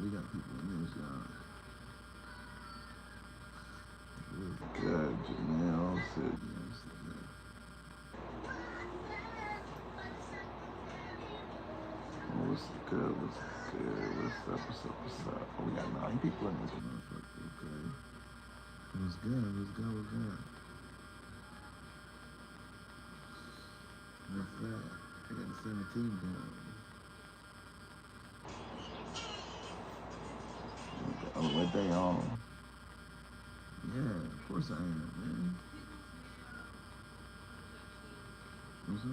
We got people in this job. Good, Janelle. What's good? What's good? What's up? What's up? What's up? Oh, we got 9 people in this motherfucker. Okay. What's good? What's good? What's good? What's that? I got 17 going. Oh, what they on? Yeah, of course I am, man. What's up?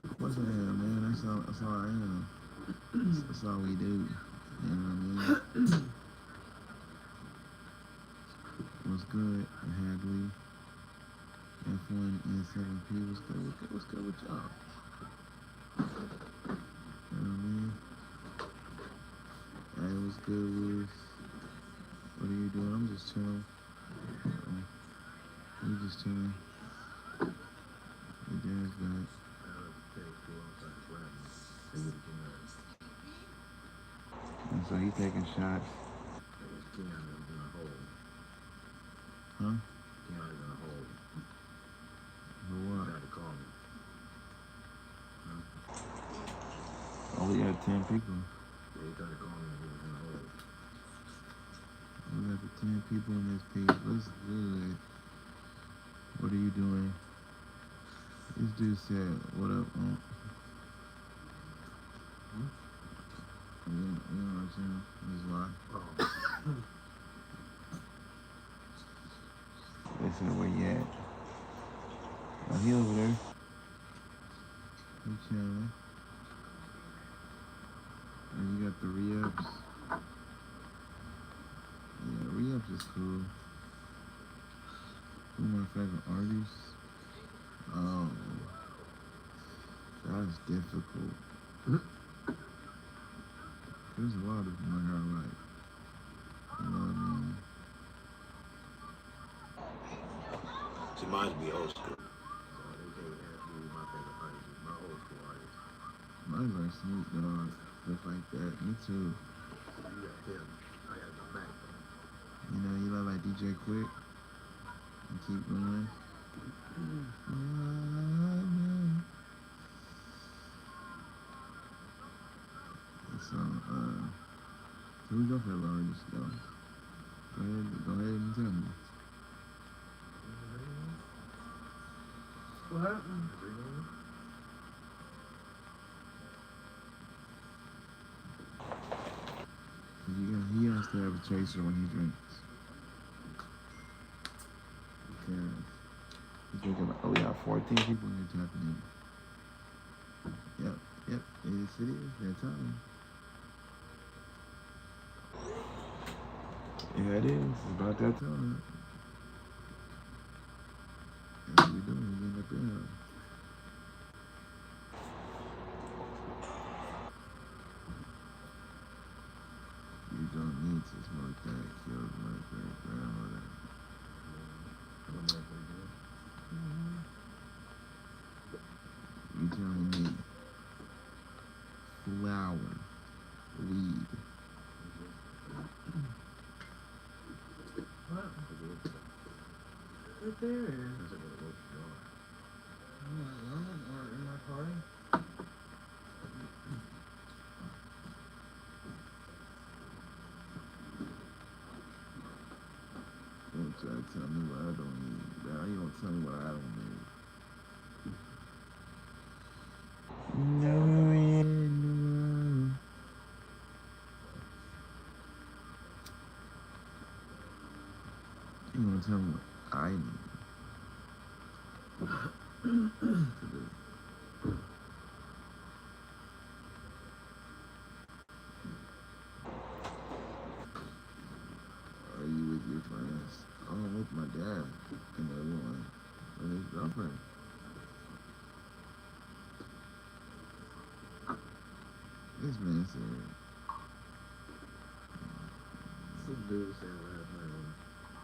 Of course I am, man. That's all I am. That's all we do. You know what I mean? What's good? Hadley, F1, N7P. What's good? What's good with y'all? You know what I mean? Hey, what's good with? What are you doing? I'm just chilling. We just chilling. Your dad's back. And so he taking shots. Huh? For what? Oh, we got 10 people. We got the 10 people in this piece. What's good? What are you doing? This dude said, what up, You know what I'm saying? This is why. They said, where you at? Oh, he over there. He chilling. And you got the re-ups. Yeah, re-ups is cool. Who my favorite artists? Oh, that's difficult. There's a lot of them I got right. You know what I mean? See, mine's be old school. So they can't be my favorite artist. My old school artist. Mine's like Snoop Dogg, stuff like that. Me too. So you got him. I gotta go back though. You know, you love like DJ Quick and keep going. So, who's your favorite artist though? Go ahead and tell me. What happened? He has to have a chaser when he drinks. Because he's drinking like, oh, we got 14 people in here tapping in. Yep, yep, yes it is, that time. Yeah, it is, it's about that time. That's what we doing, we getting up in here. You don't need to smoke that, killed my great grandmother. You telling me flower, weed. What? Right there. In my room or in my party? Don't try to tell me what I don't need. Now you don't tell me what I don't need. No, no. You want to tell me what I need to do? Are you with your friends? Oh, I'm with my dad and everyone and his girlfriend. This man said, Some dude said last night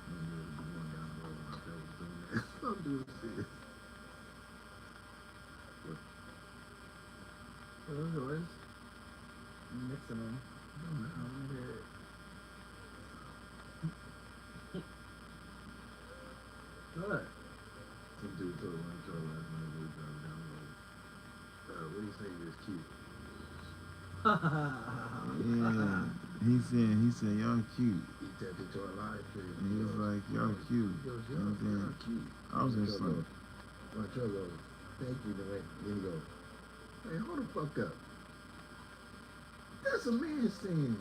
when we were going down the road when I was doing that. Some dude said, What are yours? I'm mixing them. I'm here. What? some dude told my child last night we were driving down the road. What do you think is cute? yeah. He said, y'all cute. He tapped into our live stream. And he was like, y'all cute. He goes, You know what I'm saying? y'all cute. I was just like, My child goes, thank you. Then he goes, hey, hold the fuck up. That's a man saying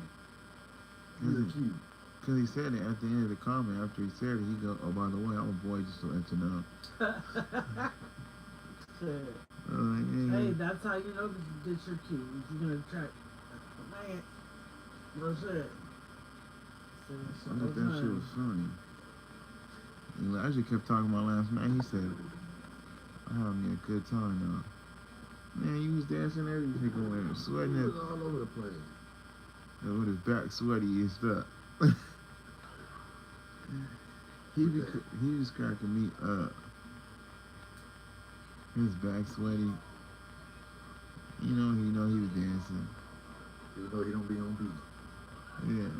you're cute. because he said it at the end of the comment. After he said it, he go, oh, by the way, I'm a boy, just to let you know. Shit. I was like, yeah. Hey, that's how you know that you're cute. If you're gonna attract a man. No shit. I thought that shit was funny. And Elijah kept talking about last night. He said, I had me a good time now. Man, you was dancing everything going, sweating He it. was all over the place. With his back sweaty and stuff. he was cracking me up. His back sweaty. You know he was dancing. Even though he don't be on beat. Yeah.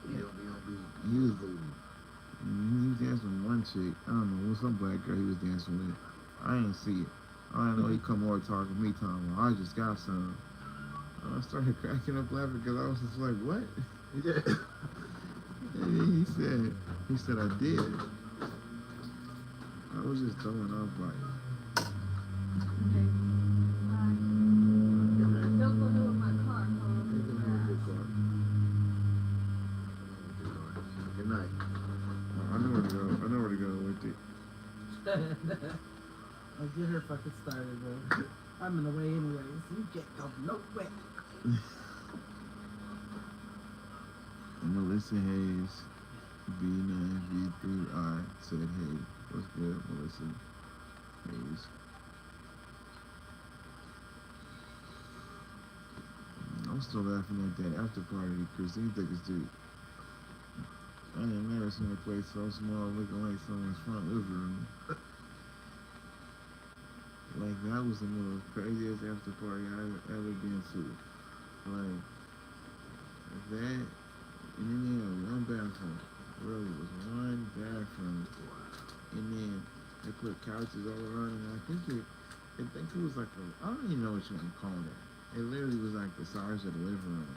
He don't be on beat. He was- moving. He was dancing with one chick. I don't know, with some black girl he was dancing with. I didn't see it. I didn't know he come over talking to me, talking about, I just got some. I started cracking up laughing because I was just like, what? Yeah. And then he said, I did. I was just throwing up like, Don't go do it in my car. Good night. I know where to go. I know where to go with it. I'll get her fucking started, bro. I'm in the way anyways. You can't go nowhere. Melissa Hayes, B9V3I said, hey, what's good, Melissa Hayes? I'm still laughing at that after party Christine took us to. I ain't never seen a place so small looking like someone's front living room. Like that was the most craziest after party I've ever been to. Like that, and then they had one bathroom. Really, it was one bathroom, and then they put couches all around, and I think it was like I don't even know what you want to call that. It literally was like the size of the living room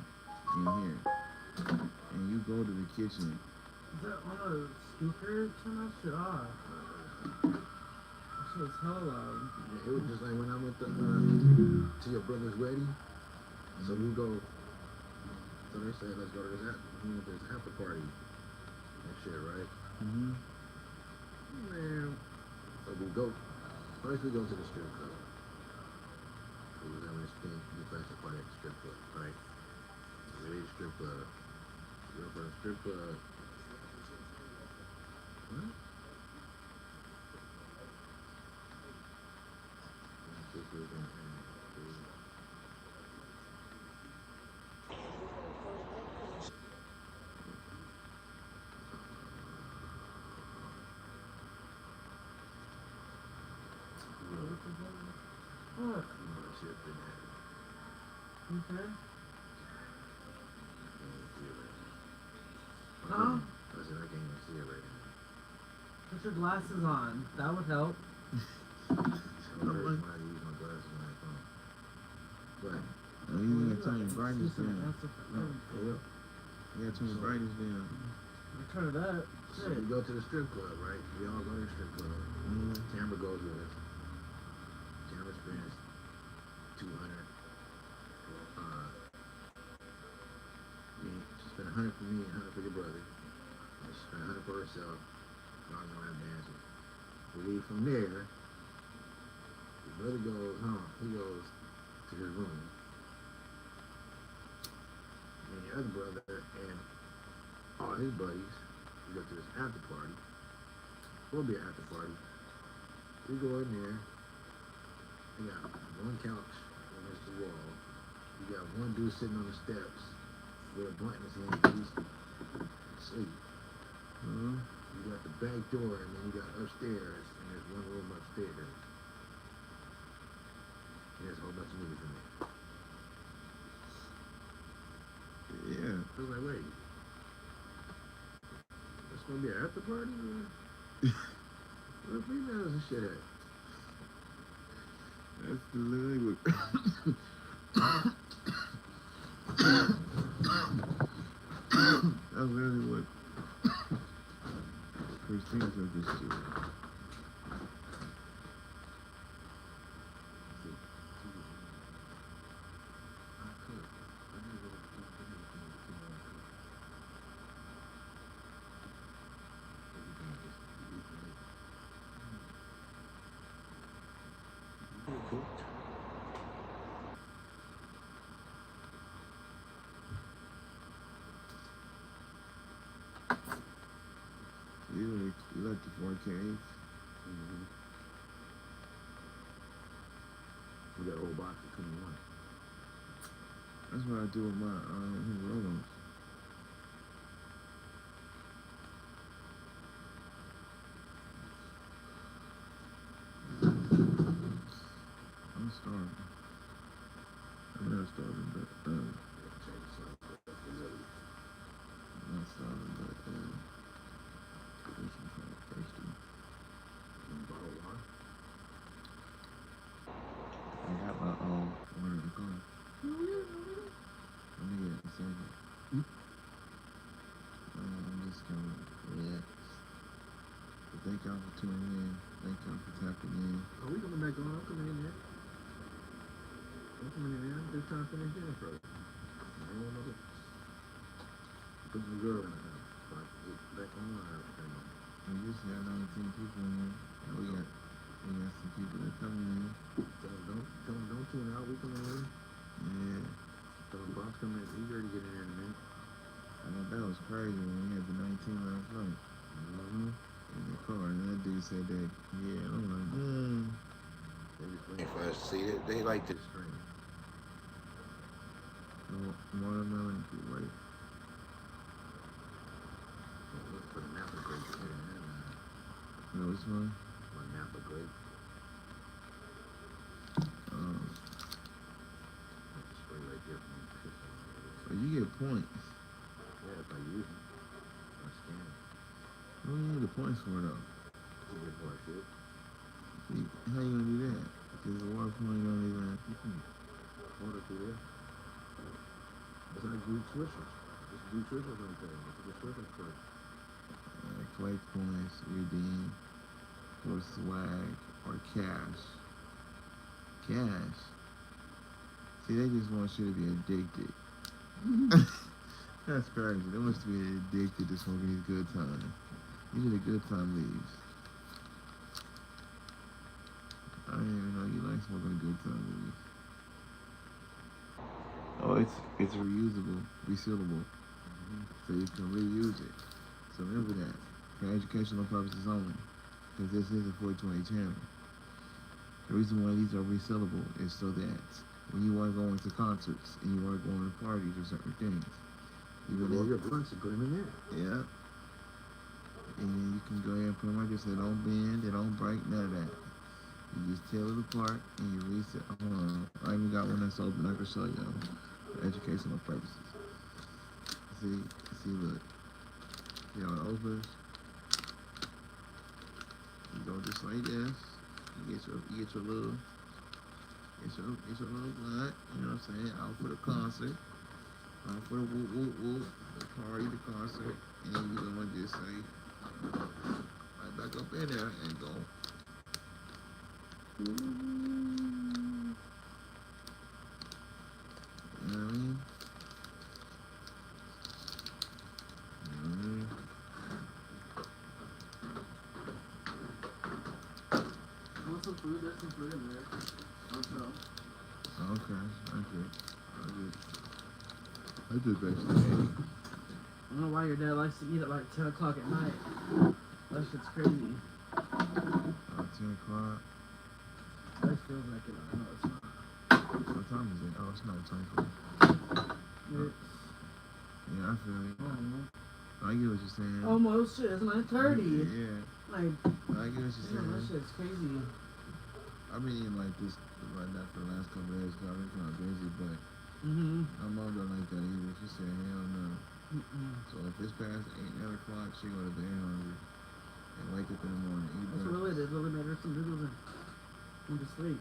in here, and you go to the kitchen. Is that one of those speakers? Turn that shit off. That shit was hella loud. It was just like when I went to your brother's wedding. So we go. So they said, let's go to this after party and shit, right? Mm-hmm. Man, so we go. First we go to the strip club. We was having this thing, the bachelor party at the strip club, right? We leave the strip club. We go for the strip club. What? Strip club and What? shit been there. Okay. I Huh? said I can't even see it right now. Put your glasses on. That would help. I'm when I use my glasses on my phone. But Oh, you gotta turn your brightness Listen, down. that's the- no, for real. You gotta turn your brightness down. Turn it up. So Shit. we go to the strip club, right? We all go to the strip club. Mm-hmm. Camera goes with us. Camera spends 200. She spent 100 for me and 100 for your brother. And she spent 100 for herself. Y'all know that dancing. We leave from there. Your brother goes home. He goes to his room. And your other brother and all his buddies, we go to this after party. Will be an after party. We go in there. We got one couch against the wall. You got one dude sitting on the steps with a blunt in his hand. He's asleep. Mm-hmm. You got the back door, and then you got upstairs, and there's one room upstairs. And there's a whole bunch of niggas in there. Yeah. I was like, wait. It's gonna be an after party? Where the females and shit at? That's literally what. That's literally what Christina took this to. You let the 4Ks. Mm-hmm. We got a whole box of 21. That's what I do with my Rolos. I'm starving. I'm not starving, but I'm not starving, but I'm kind of thirsty. Bottle of water. I got my water in the car. Let me get a second. I'm just gonna relax. But thank y'all for tuning in. Thank y'all for tapping in. Oh, we coming back on. I'm coming in there. I'm coming in there. I'm just trying to finish dinner first. I don't want to put some girl in the house. So I can get back on my house. We just got 19 people in here. And we got some people that coming in. Tell them don't tune out. We coming in. Yeah. Tell them Bob's coming in. He's ready to get in there in a minute. I thought that was crazy when we had the 19 last night. Mm-hmm. In the car, and that dude said that. Yeah, I'm like, They just waiting for us to see it. They like this screen. watermelon, right? So You know which one? My Napa grape. Um, That's a spray right there from the but you get points. Yeah, if I use them. I scan them. What do you need the points for though? That's a good part, shit. How you gonna do that? Because the water point don't even. Order through there. It's like Greek Swishers. It's Greek Swishers right there. It's a good Swishers first. Collect points, redeem, or swag, or cash. Cash. See, they just want you to be addicted. That's crazy. They want you to be addicted to smoking these good times. These are the good time leaves. I didn't even know you like smoking a good time leaves. Oh, it's reusable, resealable, so you can reuse it. So remember that for educational purposes only, because this is a 420 channel. The reason why these are resealable is so that when you are going to concerts and you are going to parties or certain things, You roll your blunts and put them in there. yeah, and then you can go ahead and put them right there so they don't bend, they don't break, none of that. You just tear it apart and you reset. Hold on, I even got one that's open. I can show you for educational purposes. See, look. See how it opens? You go just like this. You get your little blunt. You know what I'm saying? Out for the concert. Out for the whoop whoop whoop. The party, the concert, and then you gonna just say right back up in there and go. You know what I mean? Want some food? There's some food in there. Also. Okay, I just basically ate. I don't know why your dad likes to eat at like 10 o'clock at night. That shit's crazy. 10 o'clock. That feels like it. I know it's not. What time is it? Oh, it's not 24. It's Yeah, I feel it. I don't know. I get what you're saying. Almost shit. It's 9:30. Yeah, Like, I get what you're damn, that saying. shit's crazy. I've been eating like this right now for the last couple of days because I've been kind of busy, but Mm-hmm. my mom don't like that either. She said, hell no. Mm-mm. So if it's past 8, 9 o'clock, she go to bed hungry and wake up in the morning, eat That's what breakfast. Lily did. Lily made her some noodles and went to sleep.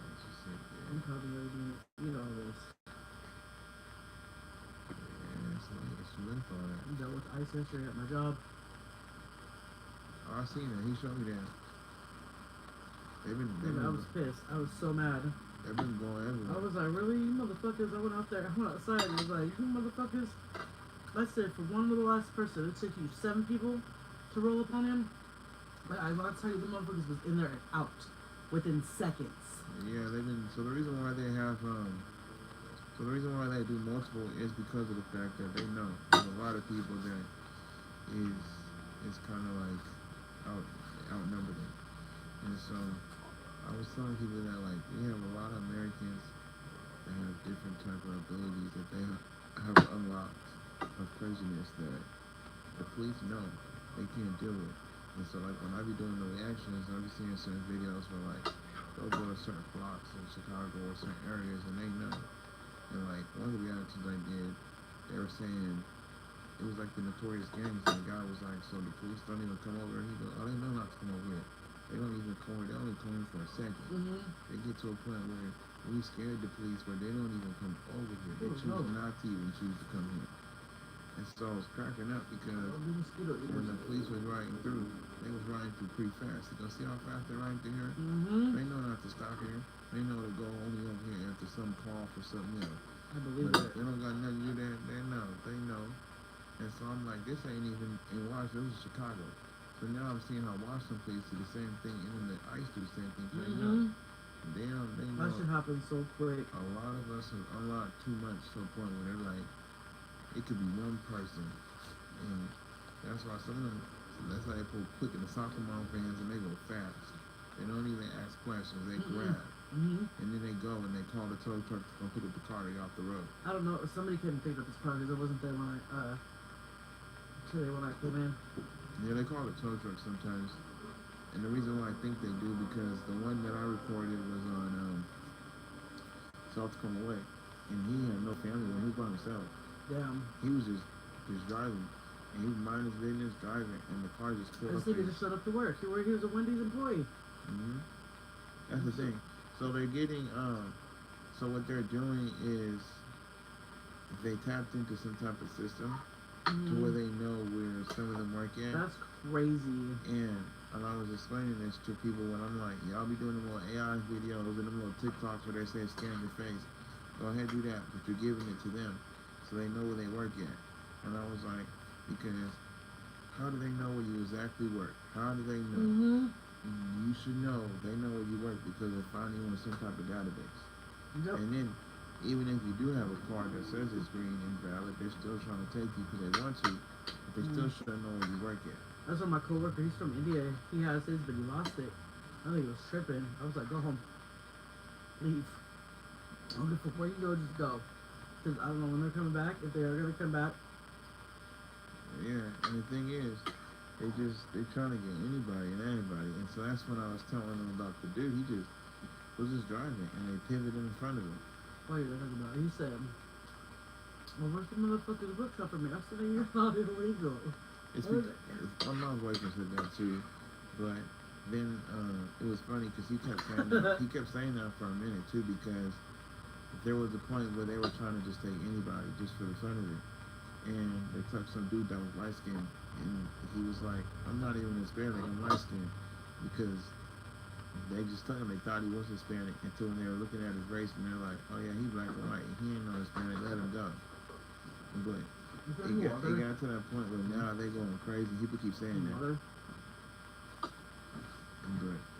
She said, I'm probably already gonna eat all this. yeah, it's late for that. I dealt with ice yesterday at my job. Oh, I seen that. He showed me that. They've been I was pissed. I was so mad. going I everywhere. was like, really, you motherfuckers? I went out there, I went outside and was like, you motherfuckers? I said, for one little last person, it took you 7 people to roll upon him. Like, I want to tell you, the motherfuckers was in there and out within seconds. Yeah, they've been. So the reason why they have so the reason why they do multiple is because of the fact that they know there's a lot of people that is kind of like outnumbered them. And so I was telling people that like we have a lot of Americans that have different type of abilities that they have unlocked of craziness that the police know they can't deal with. And so like when I be doing the reactions, I be seeing certain videos where like they'll go to certain blocks in Chicago or certain areas and they know. And like one of the reactions I did, they were saying it was like the notorious gangs and the guy was like, so the police don't even come over. He goes, oh, they know not to come over here. They don't even come over, they only come in for a second. Mm-hmm. They get to a point where we scared the police where they don't even come over here. They Oh, choose no. not to even choose to come here. And so I was cracking up because Mosquito when the eaters. police was riding through, they was riding through pretty fast. You gonna see how fast they're riding through here? Mm-hmm. They know not to stop here. They know to go only over here after some call for something else. I believe But it. they don't got nothing to do there. They know. And so I'm like, this ain't even in Washington, this is Chicago. So now I'm seeing how Washington police do the same thing and then the ICE do the same thing. So they know. They know. That should happen so quick. A lot of us have unlocked too much to a point where they're like, it could be one person. And that's why some of them, that's why they pull quick in the soccer mom fans and they go fast. They don't even ask questions, they grab. Mm-hmm. And then they go and they call the tow truck to come pick up the car, they off the road. I don't know. Somebody came and picked up this car because I wasn't there when I today when I came in. Yeah, they call it tow truck sometimes. And the reason why I think they do because the one that I recorded was on South Tacoma Way, and he had no family when he was by himself. Damn. He was just driving, and he was minding his business driving, and the car just pulled This up. nigga just showed up to work. He was a Wendy's employee. Mm-hmm. That's the thing. So they're getting so what they're doing is they tapped into some type of system to where they know where some of them work at. That's crazy. And I was explaining this to people when I'm like, y'all be doing them little AI videos and them little TikToks where they say scan your face. Go ahead, do that, but you're giving it to them so they know where they work at. And I was like, because how do they know where you exactly work? How do they know? You should know they know where you work because they're finding you in some type of database. Yep. And then, even if you do have a card that says it's green and valid, they're still trying to take you because they want to, but they still should know where you work at. That's what my coworker, he's from India. He has his, but he lost it. I think he was tripping. I was like, go home. Leave. I don't give a fuck where you go, just go. Because I don't know when they're coming back, if they are going to come back. Yeah, and the thing is, they're trying to get anybody and everybody. And so that's when I was telling them about the dude. He just was just driving, and they pivoted in front of him. What are you talking about? He said, well, where's the motherfucker's bookshop for me? I said, you're not illegal. My mom's boyfriend said that too, but then it was funny because he kept saying that for a minute too, because there was a point where they were trying to just take anybody just for the fun of it, and they took some dude that was light skinned, and he was like, I'm not even Hispanic, I'm light skinned, because they just took him, they thought he was Hispanic until when they were looking at his race and they're like, oh yeah, he's black and white, he ain't no Hispanic, let him go. But it got to that point where now they going crazy. People keep saying that. But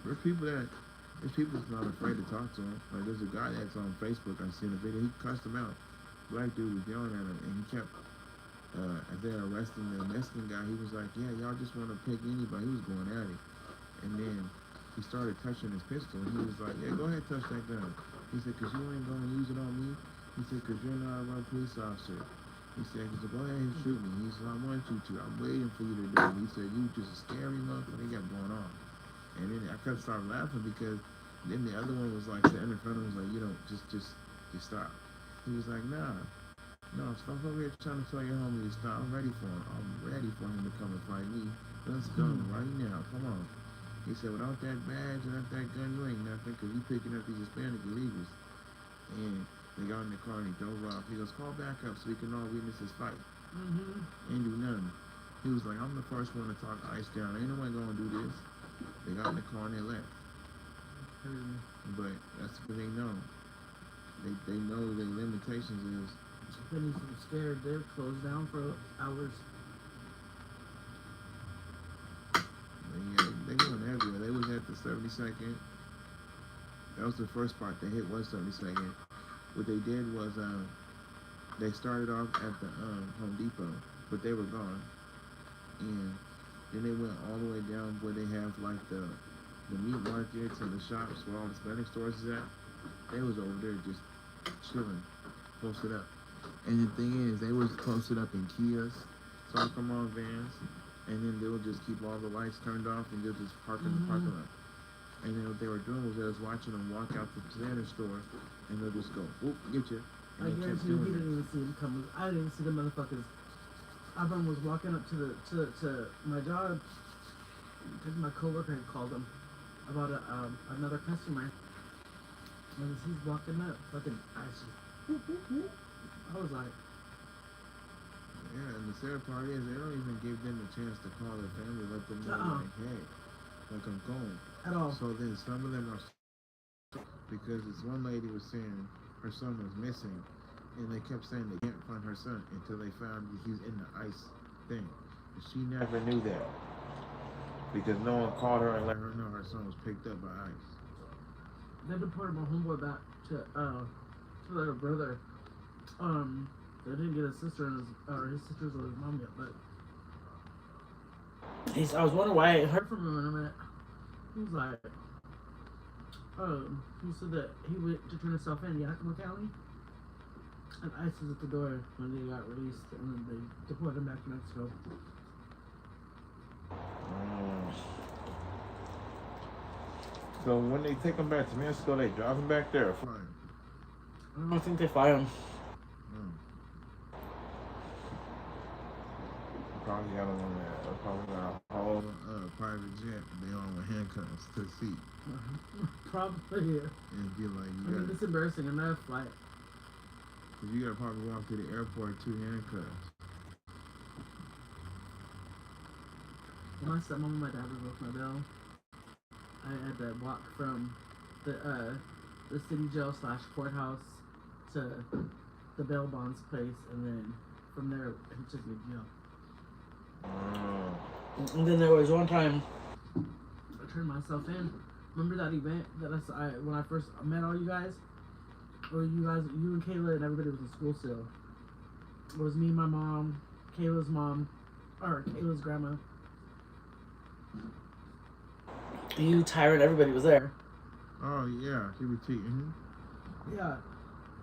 there's people that's not afraid to talk to him. Like there's a guy that's on Facebook. I seen a video. He cussed him out. Black dude was yelling at him, and he kept. As they're arresting the Mexican guy, he was like, "Yeah, y'all just want to pick anybody." He was going at it, and then he started touching his pistol. And he was like, "Yeah, go ahead, touch that gun." He said, "Cause you ain't gonna use it on me." He said, "Cause you're not a police officer." He said, go ahead and shoot me. He said, I want you to. I'm waiting for you to do it. He said, you just a scary motherfucker. They got going on. And then I couldn't stop laughing because then the other one was like sitting in front of him, was like, you know, just stop. He was like, no, stop over here trying to tell your homie to stop. I'm ready for him. I'm ready for him to come and fight me. Let's go right now. Come on. He said, without that badge and without that gun, you ain't nothing because you picking up these Hispanic illegals. And they got in the car and he drove off. He goes, call back up so we can all witness this fight. Ain't do nothing. He was like, I'm the first one to talk ICE down. Ain't no one gonna do this. They got in the car and they left. But that's what they know. They know their limitations is. Then he's scared. They're closed down for hours. They going everywhere. They was at the 72nd. That was the first part. They hit 172nd. What they did was they started off at the Home Depot, but they were gone, and then they went all the way down where they have like the meat markets and the shops where all the Hispanic stores is at. They was over there just chilling, posted up. And the thing is, they was posted up in Kias, Tacoma vans, and then they would just keep all the lights turned off and they'll just park in the parking lot. And then what they were doing was they was watching them walk out the Santa store, and they'll just go, whoop, get you. And I they kept guarantee you, he doing didn't it. even see him coming. I didn't even see the motherfuckers. Abram was walking up to my job because my coworker had called him about another customer. And as he's walking up, fucking eyes just whoop, whoop, whoop. I was like, Yeah, and the sad part is they don't even give them a chance to call their family, let them know, like, hey, like I'm going. at all. So then some of them are because this one lady was saying her son was missing, and they kept saying they can't find her son until they found he's in the ICE thing. And she never knew that because no one called her and let her know her son was picked up by ICE. They deported my homeboy back to their brother. They didn't get his sister and his sisters or his mom yet, but I was wondering why I ain't heard from him in a minute. He was like, he said that he went to turn himself in Yakima County, and ICE was at the door when they got released, and then they deported him back to Mexico. So when they take him back to Mexico, they drive him back there or fly him? I think they fly him. Mm. Probably got him on that. Probably got a whole private jet. They all with handcuffs to the seat. Probably, yeah. And be like, I mean, it's embarrassing in that flight. Cause you gotta probably walk to the airport 2 handcuffs. When my stepmom and my dad was with my bill, I had to walk from the city jail / courthouse to the bail bonds place, and then from there he took me to jail. And then there was one time I turned myself in. Remember that event that when I first met all you guys? Or you and Kayla and everybody was in school still. It was me, my mom, Kayla's mom, or Kayla's grandma. You, Tyron, everybody was there. Oh yeah, CBT. Mm-hmm. Yeah,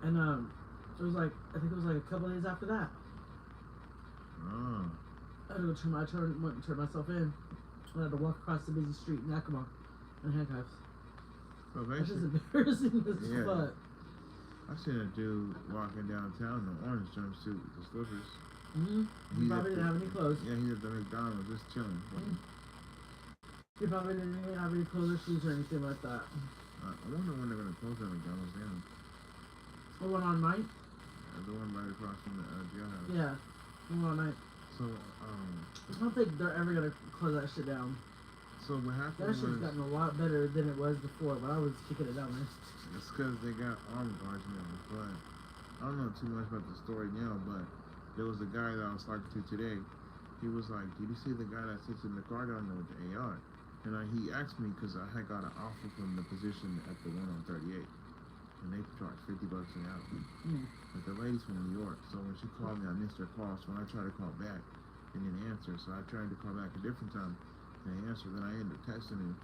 and it was like I think it was like a couple days after that. Oh. I had to go went and turned myself in. I had to walk across the busy street in Yakima in handcuffs. So That's just basically, embarrassing as yeah. fuck. I seen a dude walking downtown in an orange jumpsuit with the slippers. Mm-hmm. He probably didn't have any clothes. Yeah, he's at the McDonald's just chilling. Mm-hmm. He probably didn't even have any clothes or shoes or anything like that. I wonder when they're gonna close that McDonald's down. The one on night? The one right across from the jailhouse. Yeah, the one on night. So, I don't think they're ever gonna close that shit down. So what happened that shit's gotten a lot better than it was before, but I was kicking it down there. It's because they got armed guards now, but I don't know too much about the story now, but there was a guy that I was talking to today. He was like, did you see the guy that sits in the car down there with the AR? And he asked me because I had got an offer from the position at the one on 38. And they charged $50 an hour. But the lady's from New York, so when she called me, I missed her call. So when I tried to call back, they didn't answer. So I tried to call back a different time, and they answered. Then I ended up texting her,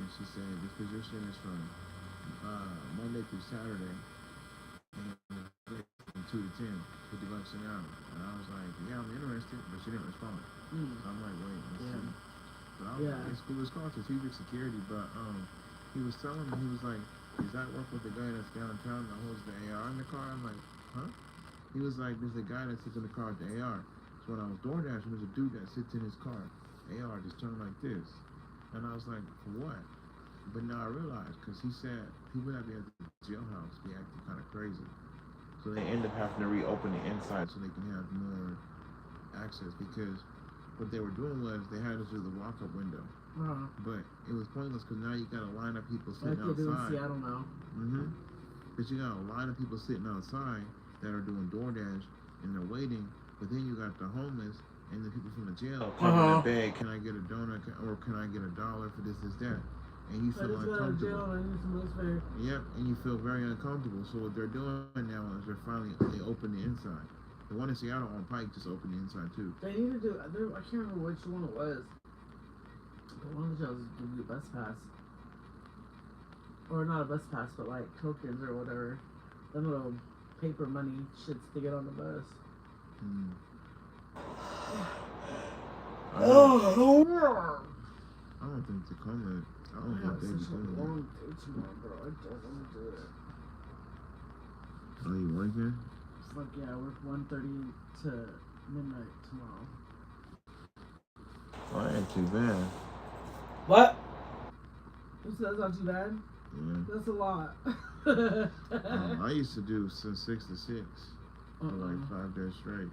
and she said, this position is from Monday through Saturday, and from 2 to 10, $50 an hour. And I was like, yeah, I'm interested, but she didn't respond. So I'm like, wait, let's see. But I was like, it was called strategic security, but he was telling me, he was like, does that work with the guy that's downtown that holds the AR in the car? I'm like, huh? He was like, there's a guy that sits in the car with the AR. So when I was door dashing, there's a dude that sits in his car. AR just turned like this. And I was like, for what? But now I realized, because he said people that be at the jailhouse be acting kind of crazy. So they end up having to reopen the inside so they can have more access, because what they were doing was they had us do the walk-up window. But it was pointless because now you got a line of people sitting outside. Like they do in Seattle now. But you got a line of people sitting outside that are doing DoorDash and they're waiting. But then you got the homeless and the people from the jail coming and beg, can I get a donut or can I get $1 for this, that? And you feel uncomfortable. Yep, and you feel very uncomfortable. So what they're doing now is they open the inside. The one in Seattle on Pike just opened the inside too. They need to do. I can't remember which one it was. But one of the jails give you a bus pass, or not a bus pass, but like tokens or whatever. Them little paper money shits to get on the bus. I don't think Tacoma. I don't think they such a do long day tomorrow, bro. I don't want to do it. Oh, you working? It's like, yeah, I work 1:30 to midnight tomorrow. Oh, that ain't too bad. What? You said that's not too bad? Yeah. That's a lot. I used to do since 6 to 6 for like 5 days straight.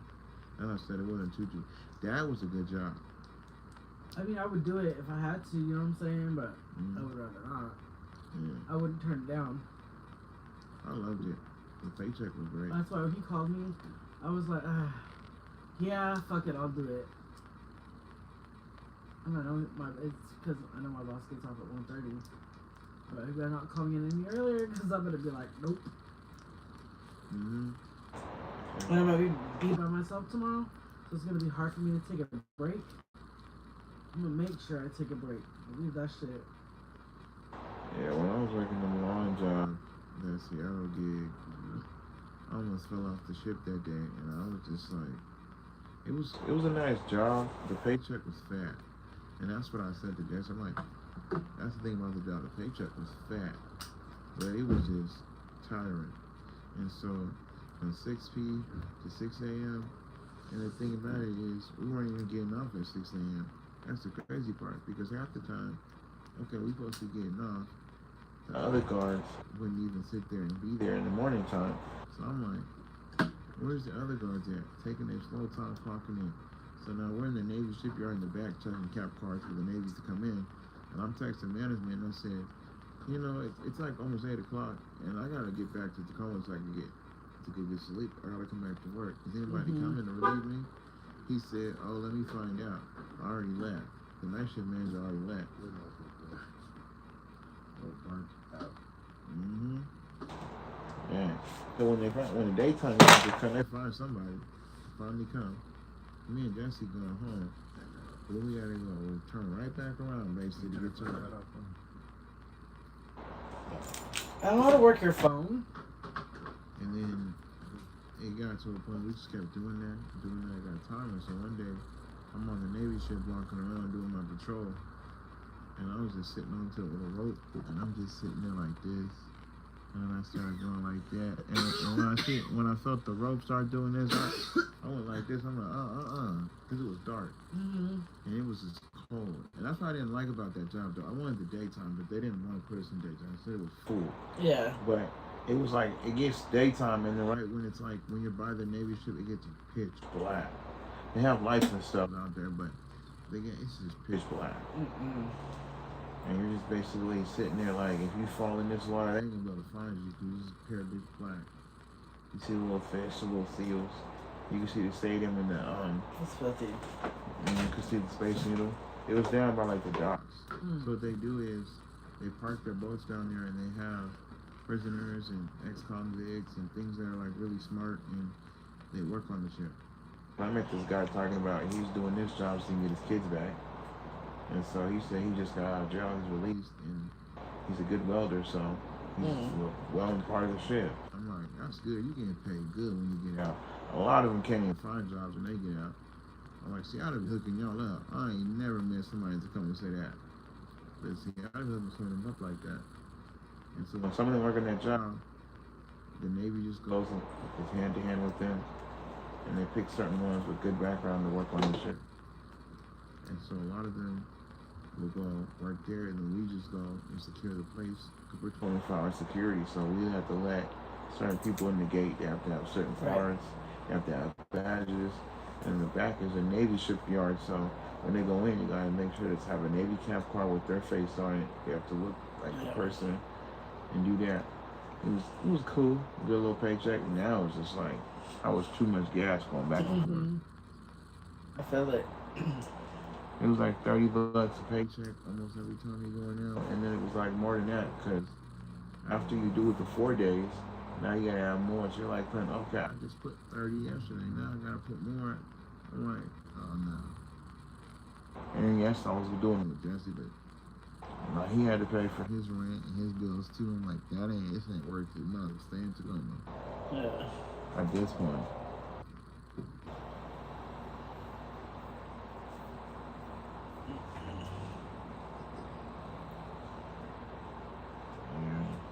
And I said it wasn't too. That was a good job. I mean, I would do it if I had to, you know what I'm saying? But I would rather not. Yeah. I wouldn't turn it down. I loved it. The paycheck was great. That's why when he called me, I was like, yeah, fuck it, I'll do it. I don't know, it's because I know my boss gets off at 1:30. But if they're not calling in any earlier, because I'm going to be like, nope. And I'm going to be by myself tomorrow, so it's going to be hard for me to take a break. I'm going to make sure I take a break. Leave that shit. Yeah, when I was working the lawn job, that Seattle gig, I almost fell off the ship that day, and I was just like, it was a nice job. The paycheck was fat. And that's what I said to Jess. I'm like, that's the thing about the job. The paycheck was fat, but it was just tiring. And so from 6 p to 6 a.m. And the thing about it is, we weren't even getting off at 6 a.m. That's the crazy part, because half the time, okay, we supposed to be getting off. The other guards wouldn't even sit there and be there in the morning time. So I'm like, where's the other guards at? Taking their slow time clocking in. So now we're in the Navy shipyard in the back checking cap cars for the Navies to come in. And I'm texting management and I said, you know, it's like almost 8 o'clock and I gotta get back to Tacoma so I can get to go get sleep. I gotta come back to work. Is anybody coming to relieve me? He said, oh, let me find out. I already left. The night shift manager already left. Mm-hmm. Yeah. So when the daytime is, they find somebody. Finally come. Me and Jesse going home. But then we gotta go. We'll turn right back around basically to get to it. I don't know how to work your phone. And then it got to a point we just kept doing that. I got tired. So one day I'm on the Navy ship walking around doing my patrol. And I was just sitting onto it with a rope, and I'm just sitting there like this, and then I started going like that, and when I felt the rope start doing this, I went like this. I'm like, because it was dark, and it was just cold, and that's what I didn't like about that job though. I wanted the daytime, but they didn't want to put us in daytime, so it was full. Yeah. But it was like it gets daytime, and then right when it's like when you're by the Navy ship, it gets pitch black. They have lights and stuff out there, but it's just pitch black. And you're just basically sitting there like, if you fall in this water, they ain't gonna be able to find you because it's just pure pitch black. You see the little fish, the little seals. You can see the stadium and the That's filthy. And you can see the Space Needle. It was down by like the docks. So what they do is they park their boats down there and they have prisoners and ex-convicts and things that are like really smart and they work on the ship. I met this guy talking about he's doing this job so he can get his kids back. And so he said he just got out of jail, he's released, and he's a good welder, so he's welding part of the ship. I'm like, that's good, you getting paid good when you get out. A lot of them can't even find jobs when they get out. I'm like, see, I'd be hooking y'all up. I ain't never met somebody to come and say that. But see, I'd be hooking some of them up like that. And so when some of them work on that job, the Navy just goes and is hand to hand with them, and they pick certain ones with good background to work on the ship. And so a lot of them will go work there, and then we just go and secure the place. Because we're 24-hour security, so we have to let certain people in the gate. They have to have certain cards. They have to have badges. And in the back is a Navy shipyard, so when they go in, you gotta make sure to have a Navy camp card with their face on it. They have to look like the person and do that. It was cool, good little paycheck. Now it's just like I was too much gas going back and forth. I feel it. It was like $30 a paycheck almost every time you going out, and then it was like more than that because after you do it the 4 days, now you gotta have more. So you're like, okay, I just put 30 yesterday, now I gotta put more. I'm like, oh no. And yes, I was doing it with Jesse, but he had to pay for his rent and his bills too. I'm like, this ain't worth it. No, stay in Tacoma. Yeah. At this point.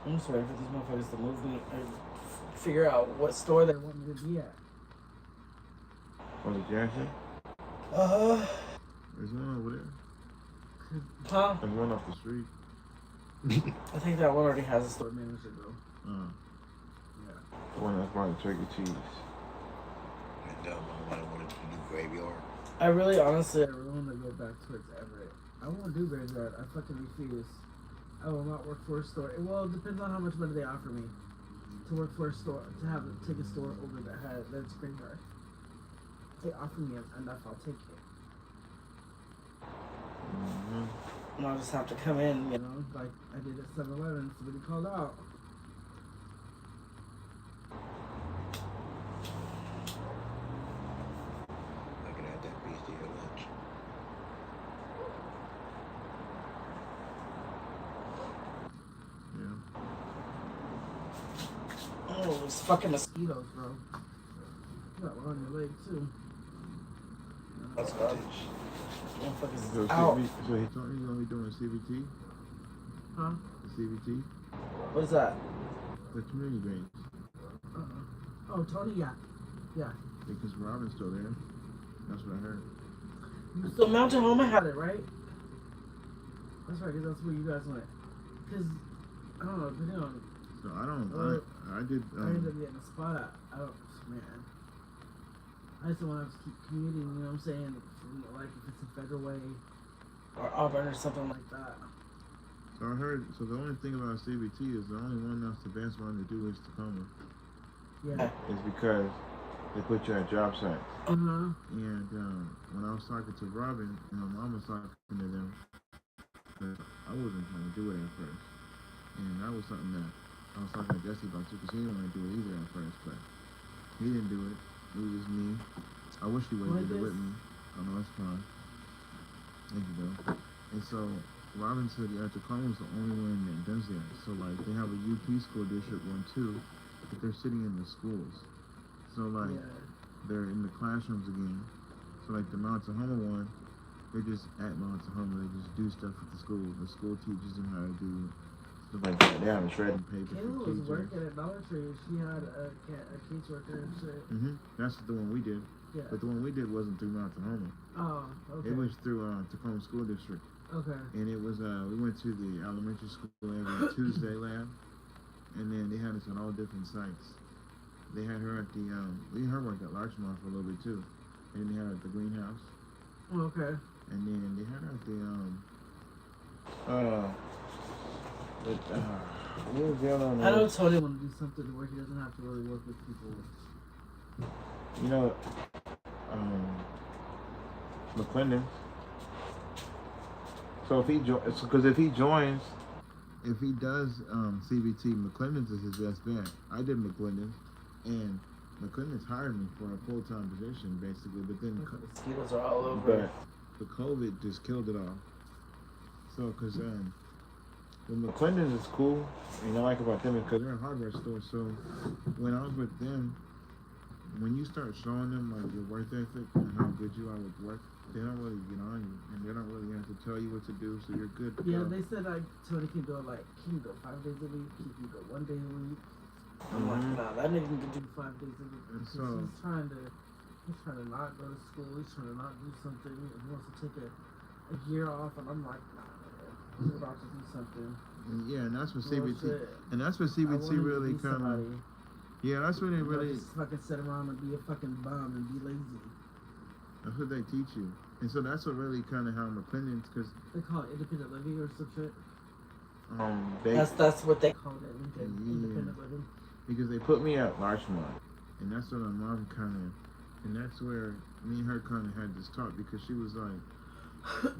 I'm just waiting for these motherfuckers to move me and figure out what store they want me to be at. Was it Jackson? There's one over there. Huh? There's one off the street. I think that one already has a store manager, bro. Yeah. The one that's by the Chuck E. Cheese. And that one I wanted to do graveyard. I really want to go back towards Everett. I won't do graveyard. I fucking refuse. I will not work for a store. Well, it depends on how much money they offer me to work for a store, to take a store over that's graveyard. If they offer me enough, I'll take it. And I'll just have to come in, like I did at 7-Eleven. Somebody called out. I can add that piece to your lunch. Oh, those fucking mosquitoes, bro. You got one on your leg, too. That's garbage. Motherfuckers So, is out. so he told me he's gonna be doing CBT. Huh? The CBT, What is that? the community bank. Oh, Tony, yeah. Yeah. Because Robin's still there. That's what I heard. So Mountain Home had it, right? That's right, because that's where you guys went. Because, I don't know, depending on... So I don't. I did. I ended up getting a spot at... I don't... Man. I just don't want to keep commuting, you know what I'm saying? From, like, if it's a Federal Way or Auburn or something like that. So I heard. So the only thing about CBT is the only one that's the best one to do is Tacoma. Yeah. Is because they put you at job sites. Uh-huh. And when I was talking to Robin, my mom was talking to them. I wasn't trying to do it at first. And that was something that I was talking to Jesse about too, because he didn't want to do it either at first, but he didn't do it. It was just me. I wish he would have did it with me. I know it's fine. Thank you, though. And so Robin said Tacoma was the only one that does that. So like they have a UP school district one too, but they're sitting in the schools. So like they're in the classrooms again. So like the Mount Tahoma one, they're just at Mount Tahoma. They just do stuff at the school. The school teaches them how to do stuff like that. They have a shredding paper. Kayla was working at Dollar Tree. She had a caseworker and shit. That's the one we did. Yeah. But the one we did wasn't through Mount Tahoma. Oh, okay. It was through Tacoma School District. Okay. And it was we went to the elementary school every Tuesday lab, and then they had us on all different sites. They had her at the her work at Larchmont for a little bit too, and then they had her at the greenhouse. Okay. And then they had her at the what was the other one? I know Tony want to do something where he doesn't have to really work with people. You know, McClendon. So if he joins, if he does CBT, McClendon's is his best bet. I did McClendon, and McClendon's hired me for a full-time position basically, but then the mosquitoes are all over. But the COVID just killed it all. So because the McClendon's is cool, and I like about them because they're a hardware store. So when I was with them, when you start showing them like your work ethic and how good you are with work, they don't really get on you, and they don't really have to tell you what to do, so you're good to yeah, go. They said like Tony can go 5 days a week, he can go 1 day a week. I'm like, nah, that nigga can do 5 days a week. So he's trying to not go to school, he's trying to not do something, he wants to take a year off, and I'm like, nah, man, he's about to do something. Yeah, and that's what CBT, Bullshit. and that's what CBT really kind of. Yeah, that's what they really. Just fucking sit around and be a fucking bum and be lazy. That's what they teach you, and so that's what really kind of how McClendon's, because they call it independent living or some shit. That's what they call it, independent living. Because they put me at Larchmont, and that's where my mom kind of, and that's where me and her kind of had this talk, because she was like,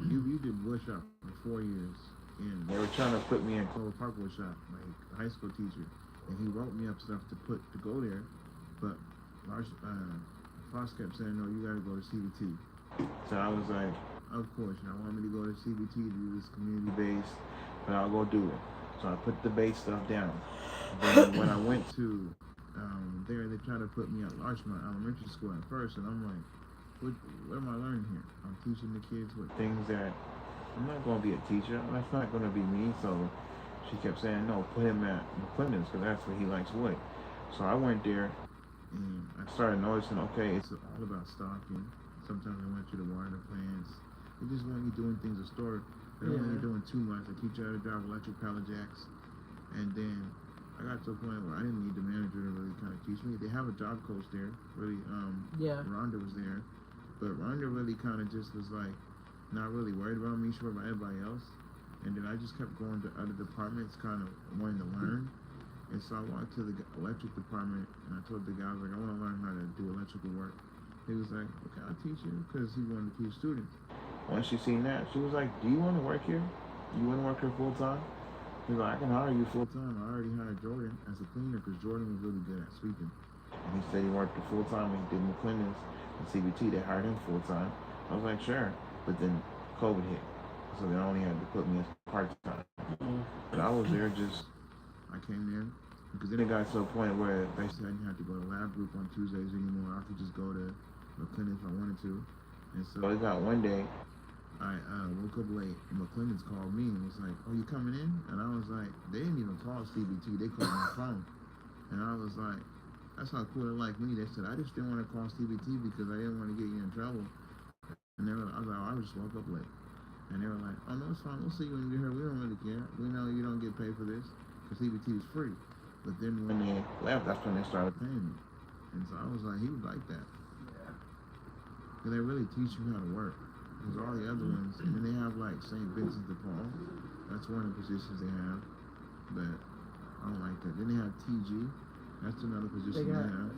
you did woodshop for 4 years, and they were trying to put me in Clover Park woodshop, like a high school teacher, and he wrote me up stuff to go there, but Fox kept saying, no, you gotta go to CBT. So I was like, of course, y'all want me to go to CBT to do this community base, but I'll go do it. So I put the base stuff down. Then when I went to there, they tried to put me at Larchmont Elementary School at first, and I'm like, what am I learning here? I'm teaching the kids what things that I'm not going to be a teacher. That's not going to be me. So she kept saying, no, put him at McClendon's because that's where he likes wood. So I went there, and I started noticing, okay, it's all about stocking. Sometimes I want you to water the plants. They just want you doing things in store. They don't want you doing too much. They teach you how to drive electric pallet jacks. And then I got to a point where I didn't need the manager to really kind of teach me. They have a job coach there. Really, Rhonda was there. But Rhonda really kind of just was like, not really worried about me. She worried about everybody else. And then I just kept going to other departments, kind of wanting to learn. And so I went to the electric department, and I told the guy, I was like, I want to learn how to do electrical work. He was like, okay, I'll teach you, because he wanted to teach students. Once she seen that, she was like, do you want to work here? You want to work here full time? He was like, I can hire you full time. I already hired Jordan as a cleaner, because Jordan was really good at sweeping. And he said he worked full time when he did McClendon's and CBT. They hired him full time. I was like, sure. But then COVID hit, so they only had to put me as part time. But I was there I came there, because then it got to a point where basically I didn't have to go to lab group on Tuesdays anymore. I could just go to McClendon if I wanted to. And so it got one day, I woke up late. McClendon's called me and was like, "Oh, you coming in?" And I was like, "They didn't even call CBT. They called my phone." And I was like, "That's how cool they like me." They said, "I just didn't want to call CBT because I didn't want to get you in trouble." And I was like, "Oh, I just woke up late." And they were like, "Oh no, it's fine. We'll see you when you get here. We don't really care. We know you don't get paid for this because CBT is free." But then when they left, that's when they started paying me. And so I was like, he would like that. Yeah. Because they really teach you how to work. Because all the other ones, and they have like St. Vincent de Paul. That's one of the positions they have. But I don't like that. Then they have TG. That's another position they have.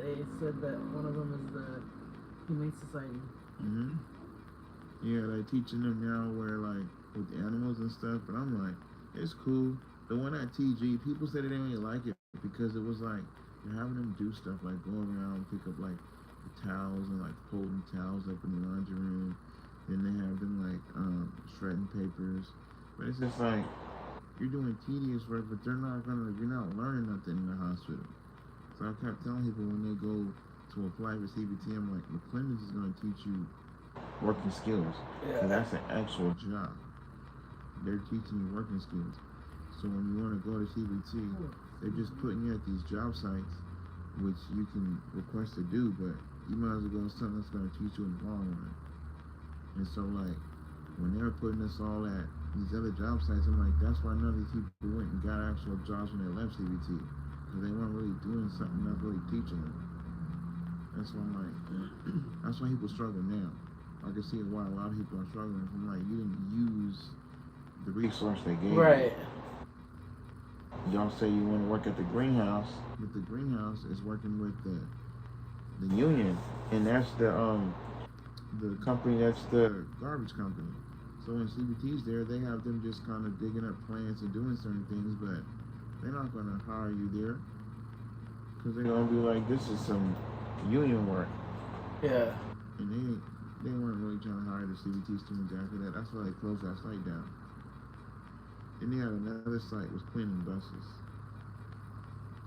They said that one of them is the Humane Society. Mm-hmm. Yeah, they're teaching them now where like with the animals and stuff. But I'm like, it's cool. The one at TG, people said they didn't really like it because it was like you're having them do stuff like go around, pick up like the towels and like folding towels up in the laundry room. Then they have them like shredding papers. But it's just like you're doing tedious work, but you're not learning nothing in the hospital. So I kept telling people when they go to apply for CBT, I'm like, McClendon's is gonna teach you working skills. Yeah. So that's an actual job. They're teaching you working skills. So when you want to go to CBT, they're just putting you at these job sites, which you can request to do, but you might as well go to something that's going to teach you in the long run. And so, like, when they were putting us all at these other job sites, I'm like, that's why none of these people went and got actual jobs when they left CBT. Because they weren't really doing something that's really teaching them. That's why I'm like, that's why people struggle now. I can see why a lot of people are struggling. I'm like, you didn't use the resource they gave Right. Y'all say you want to work at the greenhouse, but the greenhouse is working with the union, and that's the company that's the garbage company. So when CBT's there, they have them just kind of digging up plants and doing certain things, but they're not going to hire you there because they're going to be like, this is some union work. Yeah. And they weren't really trying to hire the CBT students after that. That's why they closed that site down. And they had another site was cleaning buses.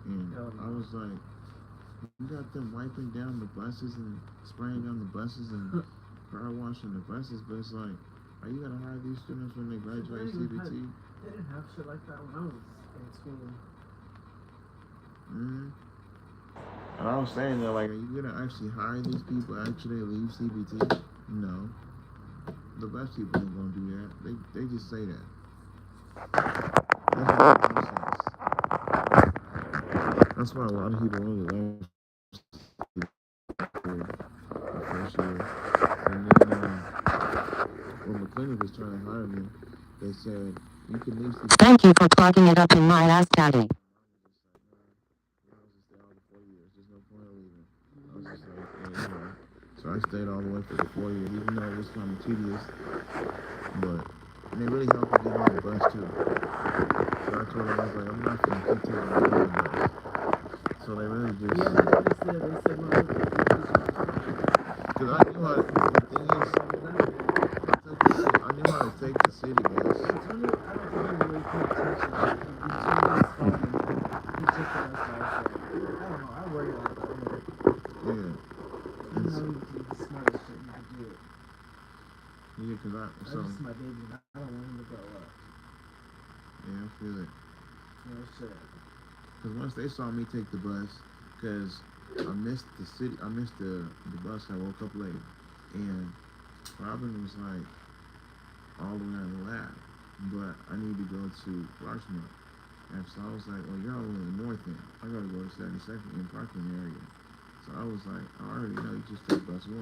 And I was like, you got them wiping down the buses and spraying down the buses and car washing the buses, but it's like, are you gonna hire these students when they graduate CBT? They didn't have shit like that when I was in school. Mm-hmm. And I was saying that, like, are you gonna actually hire these people after they leave CBT? No. The best people ain't gonna do that. They just say that. That's why a lot of people really left the first year. And then when McClendon was trying to hire me, they said, you can leave CBT. Thank you for clogging it up in my ass caddy. There's no point in leaving. I was just like, yeah, you know. So I stayed all the way for the 4 years, even though it was kind of tedious. But and they really helped me get on the bus too. So I told them, I was like, I'm not going to keep taking the bus. So they really just. Yeah, they said no. Because I knew how. The thing is, I knew how to take the city bus. I don't really pay attention. I worry about that. Yeah. You know, you do the smartest shit you can do it. Yeah, because That's just my baby. I don't want him to grow up. Yeah, I feel it. No shit. Because once they saw me take the bus, because I missed the city, I missed the bus. I woke up late, and Robin was like all the way on the lab, but I need to go to Larchmont. And so I was like, well, you're all in the north end. I gotta go to 72nd in Parkland area. So I was like, I already know you just take bus 1.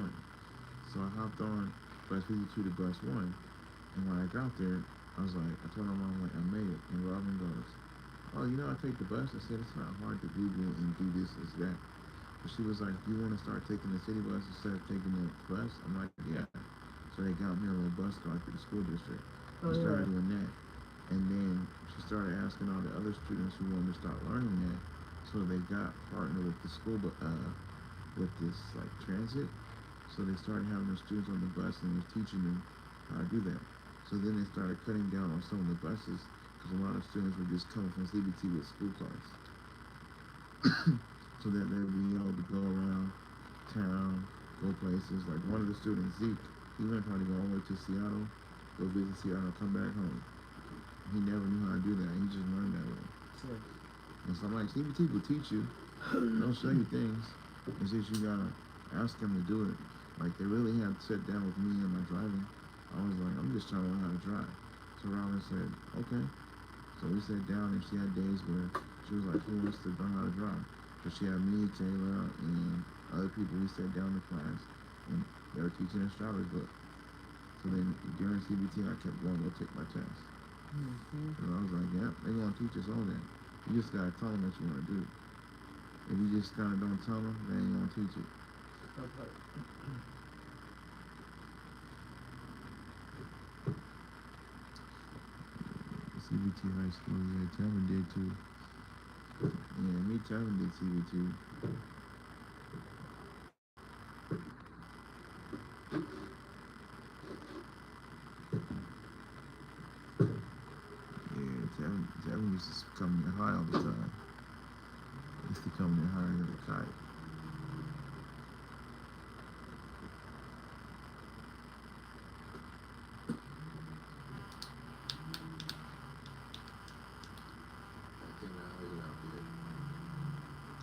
So I hopped on bus 52 to bus 1. And when I got there, I was like, I told my mom, like, I made it. And Robin goes, oh, you know, I take the bus. I said, it's not hard to Google and do this, that. But she was like, do you want to start taking the city bus instead of taking the bus? I'm like, yeah. So they got me a little bus card through the school district. I started doing that. And then she started asking all the other students who wanted to start learning that. So they got partnered with the school, with this like transit. So they started having the students on the bus and was teaching them how to do that. So then they started cutting down on some of the buses because a lot of students were just coming from CBT with school cars. So that they'd be able to go around town, go places. Like one of the students, Zeke, He went probably go all the way to Seattle, go visit Seattle, come back home. He never knew how to do that. He just learned that way. Sick. And so I'm like, CBT will teach you. They'll show you things. It's just you gotta ask them to do it. Like they really had to sit down with me and my driving. I was like, I'm just trying to learn how to drive. So Robin said, okay. So we sat down and she had days where she was like, who wants to learn how to drive? So she had me, Taylor, and other people. We sat down in class and they were teaching us driver's book. So then during CBT, I kept going to go take my test. Mm-hmm. And I was like, yeah, they're going to teach us all that. You just got to tell them what you want to do. If you just kind of don't tell them, they ain't going to teach it. Okay. CBT high school, yeah, Tevin did too. Yeah, me, Tevin did CBT. Yeah, Tevin used to come in high all the time. Used to come in higher than a kite.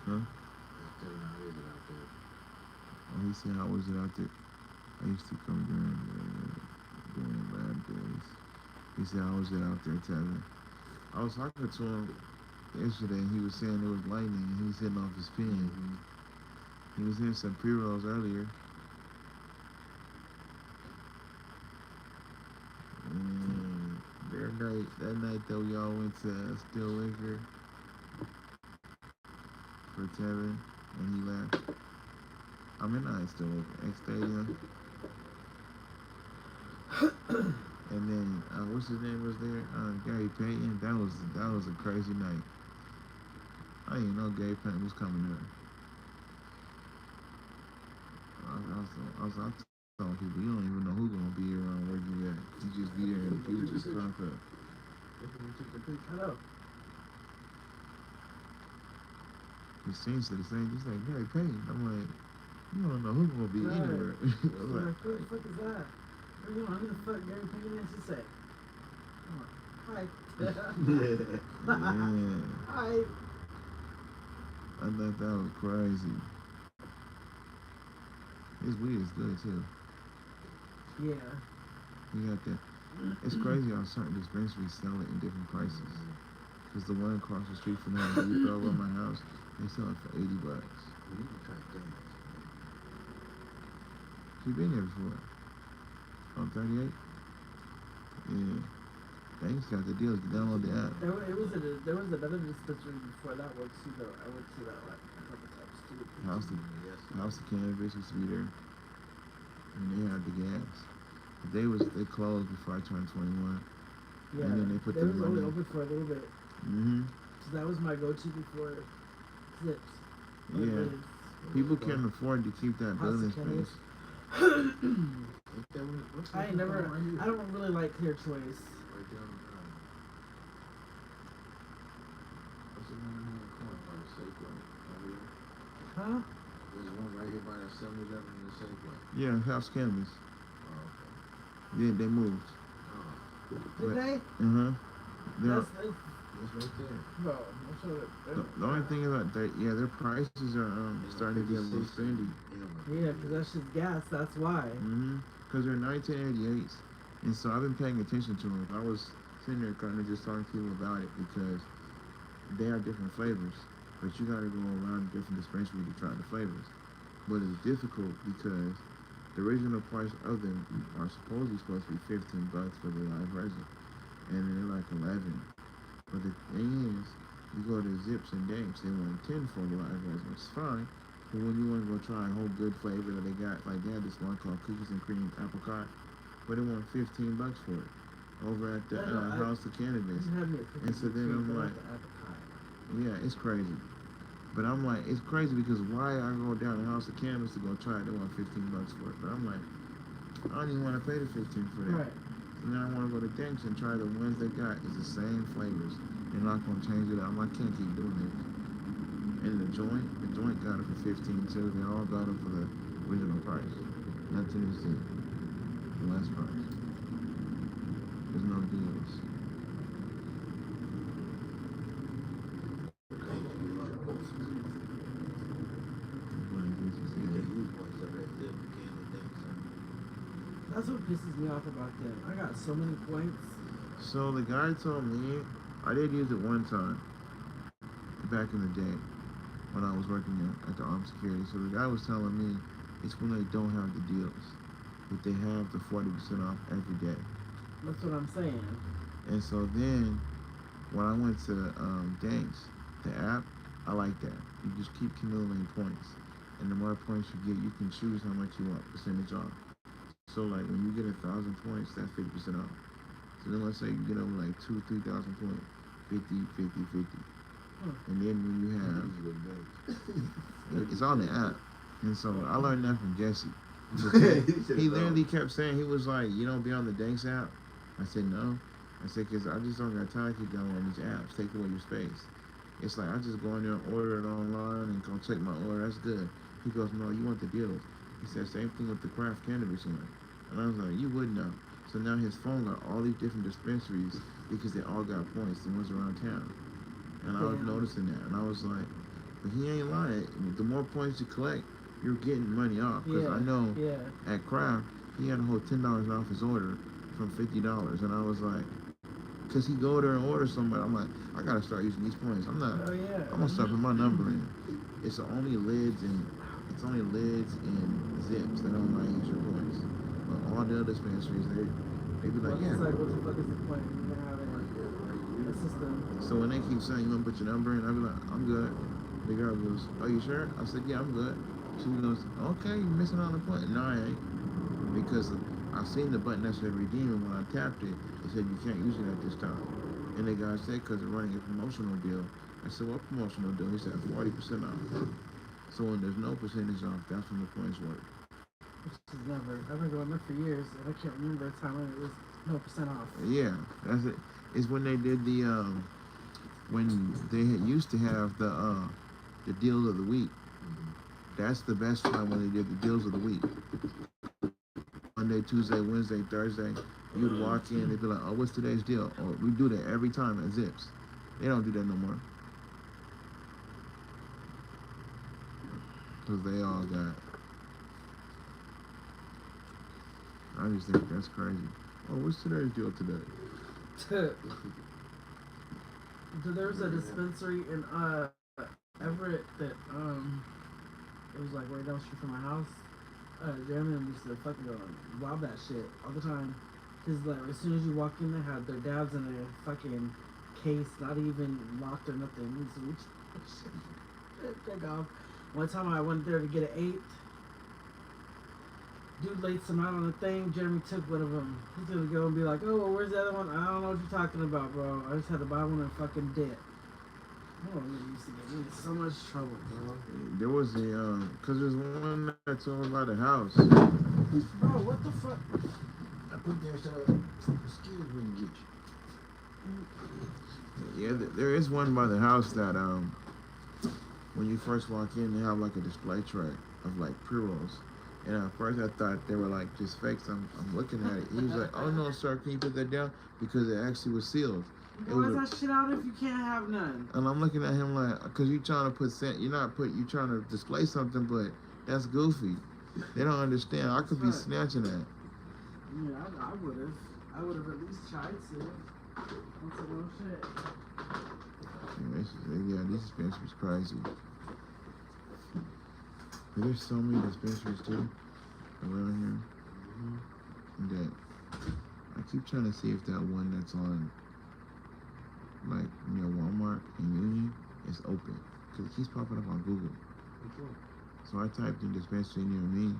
Huh? Oh, he said, how was it out there? I used to come during lab days. He said, how was it out there, Tevin? I was talking to him yesterday, and he was saying it was lightning, and he was hitting off his pen. Mm-hmm. He was hitting some pre-rolls earlier. And that night though, we all went to Still Liquor for Tevin, and he left. I mean, not Still Liquor, X Stadium. And then, what's his name was there? Gary Payton. That was a crazy night. I didn't know Gary Payton was coming there. I was telling people, you don't even know who's gonna be around where you at. You just be there and you just conk up. Hello. Christine said the same. He's like, Gary Payton. I'm like, you don't know who's gonna be Right. anywhere. I'm like, who the fuck is that? You know, who the fuck Gary Payton is? She said, oh, hi. Yeah. Hi. I thought that was crazy. His weed is good too. Yeah. He got that. It's crazy how certain dispensaries sell it in different prices. Cause the one across the street from Home Depot at my house, they sell it for $80. She been there before. On 38? Yeah. Thanks, got the deals. Download the app. There was another dispensary before that one too though. I went to that like a couple times too. House of Cannabis used to be there. And they had the gas. They closed before I turned 21. Yeah. And then they put they the was only money. open for a little bit. Mm-hmm. So that was my go-to before Zips. Yeah. People can't afford to keep that House building of Cannabis. space. I don't really like Clear Choice. Right down, what's the name of the corner by the Safeway? Over there? Huh? There's one right here by the 7-Eleven and the Safeway. Yeah, House Cannabis. Oh, okay. Yeah, they moved. Oh, Did they? Uh-huh. That's, it's right there. bro, I'm sure The only thing about that, yeah, their prices are starting to get a little spendy. yeah, because that's just gas, that's why. Mm-hmm. Because they're 1988s. And so I've been paying attention to them. I was sitting there kind of just talking to people about it because they have different flavors. But you got to go around different dispensaries to try the flavors. But it's difficult because the original price of them are supposed to be $15 for the live resin. And they're like 11. But the thing is, you go to Zips and Danks, they want 10 for the live resin, which is fine. But when you want to go try a whole good flavor that they got, like they had this one called Cookies and Cream Apricot, but they want $15 for it over at the House of Cannabis. And so then I'm like, yeah, it's crazy. But I'm like, it's crazy because why I go down to House of Cannabis to go try it, they want $15 for it. But I'm like, I don't even want to pay the 15 for that. Right. So now I want to go to Danks and try the ones they got. It's the same flavors. They're not going to change it up. I can't keep doing this. And the joint got it for 15 too. They all got it for the original price. Nothing is it. less price. There's no deals. That's what pisses me off about them. I got so many points. So the guy told me I did use it one time back in the day when I was working at the armed security. So the guy was telling me it's when they don't have the deals, but they have the 40% off every day. That's what I'm saying. And so then when I went to Danks, the app, I like that. You just keep accumulating points, and the more points you get, you can choose how much you want percentage off. So like when you get 1,000 points, that's 50% off. So then let's say you get over like 2,000-3,000 points, 50, 50, 50. And then when you have, it's on the app. And so I learned that from Jesse. He literally kept saying, he was like, you don't be on the Danks app? I said, no. I said, because I just don't got time to keep downloading these apps, take away your space. It's like, I just go in there and order it online and go check my order, that's good. He goes, no, you want the deals. He said, same thing with the craft cannabis one. And I was like, you wouldn't know. So now his phone got all these different dispensaries because they all got points, the ones around town. And I was noticing that, and I was like, but he ain't lying. The more points you collect, you're getting money off. Because I know at Craft, he had a whole $10 off his order from $50. And I was like, because he go there and order somebody, I'm like, I got to start using these points. I'm going to start putting my number in. It's only lids and zips that don't mind use your points. But all the other dispensaries, they be like, It's like, what the fuck is the point? You're gonna have a system. So when they keep saying you want to put your number in, I be like, I'm good. The girl goes, are you sure? I said, yeah, I'm good. She goes, okay, you're missing on the point. No, I ain't. Because I seen the button that said redeem, and when I tapped it, it said you can't use it at this time. And the guy said, because they're running a promotional deal. I said, what promotional deal? He said, 40% off. So when there's no percentage off, that's when the points work. Which is never. I've been going there for years, and I can't remember a time when it was no % off. Yeah, that's it. It's when they did the when they used to have the deals of the week. That's the best time when they did the deals of the week. Monday, Tuesday, Wednesday, Thursday. You'd walk in, they'd be like, oh, what's today's deal? Or we do that every time at Zips. They don't do that no more. Because they all got. I just think that's crazy. Oh, what's today's deal today? There was a dispensary in Everett that it was like right down the street from my house. Jeremy used to fucking go and rob that shit all the time. Cause like as soon as you walk in, they had their dabs in a fucking case, not even locked or nothing. So take off. One time I went there to get an 8. Dude laid some out on the thing. Jeremy took one of them. He's gonna go and be like, oh, well, where's the other one? I don't know what you're talking about, bro. I just had to buy one and fucking dip. Oh, it used to get me in so much trouble, bro. There was a, cause there's one that's over by the house. Bro, what the fuck? I put there so excuse me and get you. Yeah, there is one by the house that when you first walk in, they have like a display tray of like pre-rolls. And at first I thought they were like just fakes. I'm looking at it. He was like, oh no, sir, can you put that down? Because it actually was sealed. Why is that shit out if you can't have none? And I'm looking at him like, cause you trying to put you trying to display something, but that's goofy. They don't understand. I could be snatching that. Yeah, I would have. I would have at least tried to. What's the little shit? Yeah, these dispensaries crazy. But there's so many dispensaries too around here that I keep trying to see if that one that's on like near Walmart and Union is open because it keeps popping up on Google. So I typed in dispensary near me,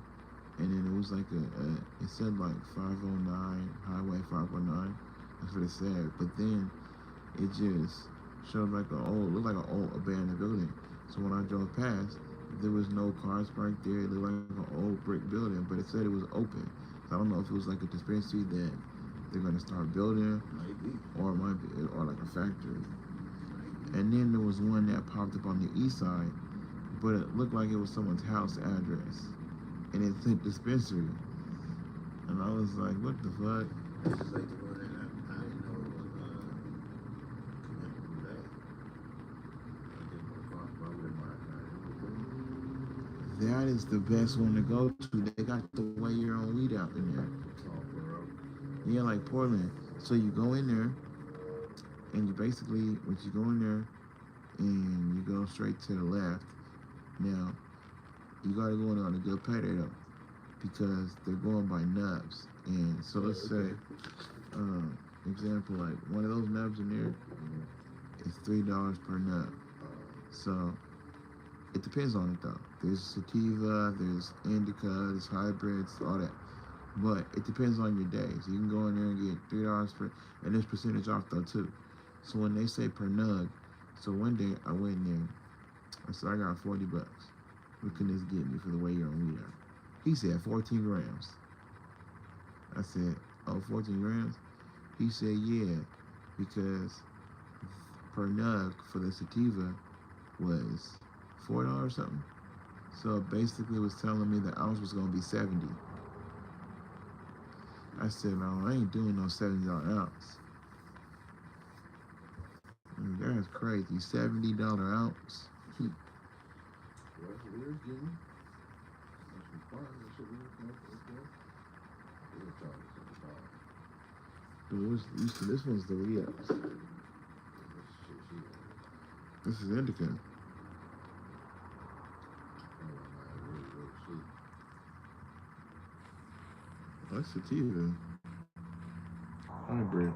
and then it was like it said like 509 Highway 509. That's what it said. But then it just showed like looked like an old abandoned building. So when I drove past, there was no cars parked there. It looked like an old brick building, but it said it was open. So I don't know if it was like a dispensary that they're gonna start building, or it might be, or like a factory. And then there was one that popped up on the east side, but it looked like it was someone's house address, and it said dispensary. And I was like, what the fuck? This is like the one that I didn't know it was connected back. I didn't know why would it That is the best one to go to. They got the way your own weed out in there. Oh, bro. Yeah, like Portland. So you go in there, and you basically, once you go in there, and you go straight to the left. Now, you gotta go in on a good pay though, because they're going by nubs. And so let's say, example, like one of those nubs in there is $3 per nub. So it depends on it though. There's sativa, there's indica, there's hybrids, all that. But it depends on your day. So you can go in there and get $3 per, and there's percentage off though too. So when they say per nug, so one day I went in there, I said I got $40. What can this get me for the way you're on weed out? He said 14 grams. I said, oh, 14 grams? He said, yeah, because per nug for the sativa was $4 or something. So basically it was telling me the ounce was gonna be 70. I said, no, I ain't doing no $70 ounce. That's crazy, $70 ounce. Well, that's what we were getting. That's required. That's what we were going for. We were charging $75. This one's the re-ups. This is indica. Oh, that's sativa. Hybrid.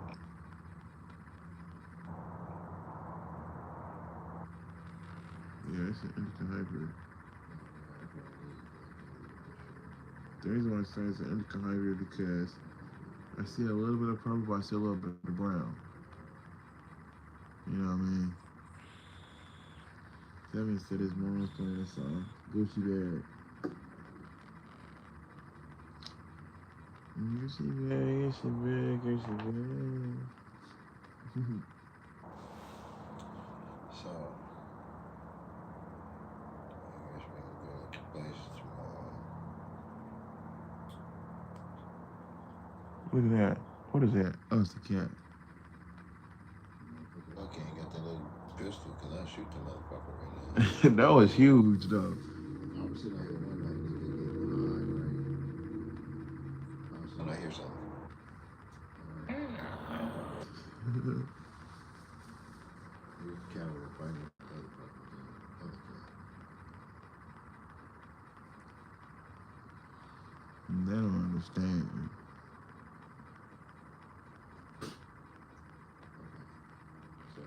Yeah, it's an indica hybrid. The reason why I say it's an indica hybrid because I see a little bit of purple, but I see a little bit of brown. You know what I mean? Seven said his mom's playing a song, Gucci Bag. Gucci Bag, Gucci Bag, Gucci Bag. So, I guess we can go to place tomorrow. Look at that. What is that? Oh, it's the cat. Lucky ain't got that little pistol, because I shoot the motherfucker right now. That was huge, though. I was sitting out here one night, nigga getting high, right? And I hear something. Here's the cat over there fighting with the other fucking cat. They don't understand. So,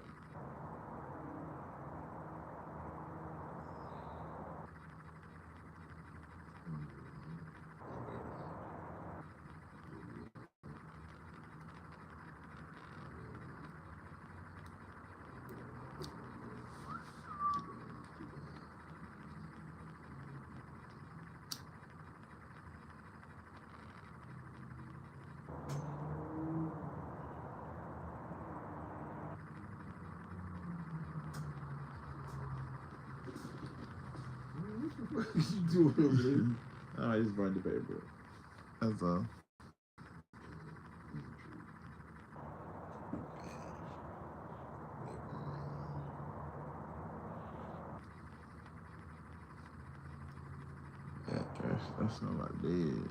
what you doing over there? Oh, I just burned the paper. That's all. That's all I did.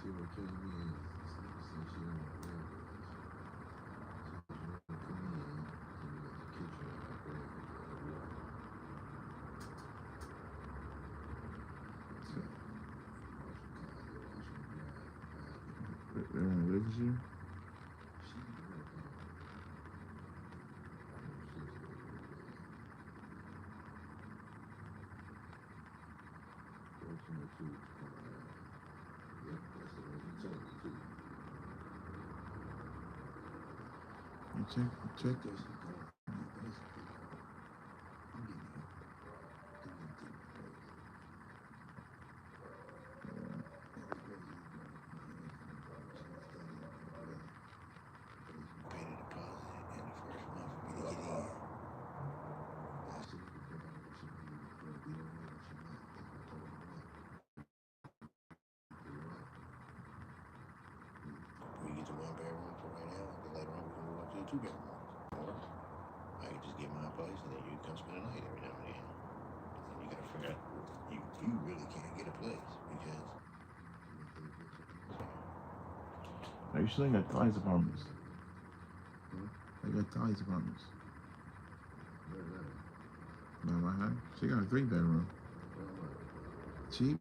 See what killing me is, since she don't want to wear it. So she want to come in, and we got the kitchen and I put everything in the water. So, They want to live with you? she can work on it. Fortunate too. Yep, that's the one he told me too. You check it. Basically, I'm getting it. 2 bedroom. Or I could just get my place and then you come spend a night every now and then. But then you gotta figure out you really can't get a place because Like, you still got Ty's apartments. Hmm? They got Ty's apartments. where's that? By my house. She got a 3-bedroom. Where am I? Cheap.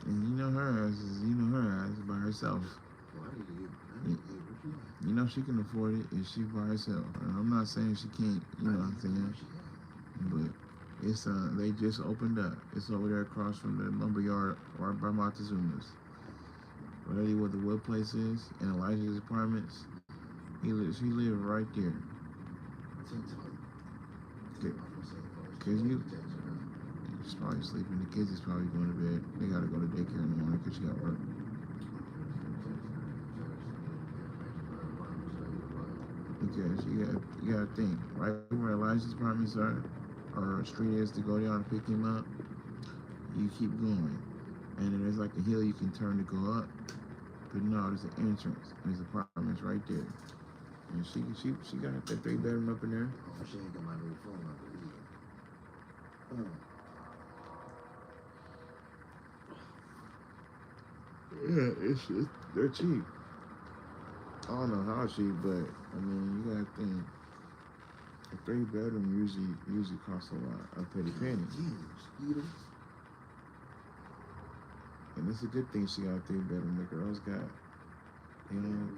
And you know her ass by herself. Well, I need to get what you want. You know she can afford it if she by herself. And I'm not saying she can't, you know what I'm saying? But it's they just opened up. It's over there across from the lumberyard right by Montezuma's. Really where the wood place is and Elijah's apartments. She live right there. Cause she's probably sleeping. The kids is probably going to bed. They gotta go to daycare in the morning because she got work. Because you gotta think, right where Elijah's apartments are, or street is to go down and pick him up, you keep going. And then there's like a hill you can turn to go up. But no, there's an entrance. There's apartments right there. And she got that 3-bedroom up in there. Oh, she ain't got my new phone number either. Yeah, they're cheap. I don't know how cheap, but I mean, you gotta think. A 3-bedroom usually costs a lot. A pretty penny. And it's a good thing she got a 3-bedroom. The girls got, you know.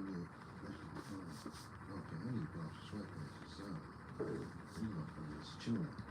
Okay, I need to go off the sweatpants or something. You know, it's chewing.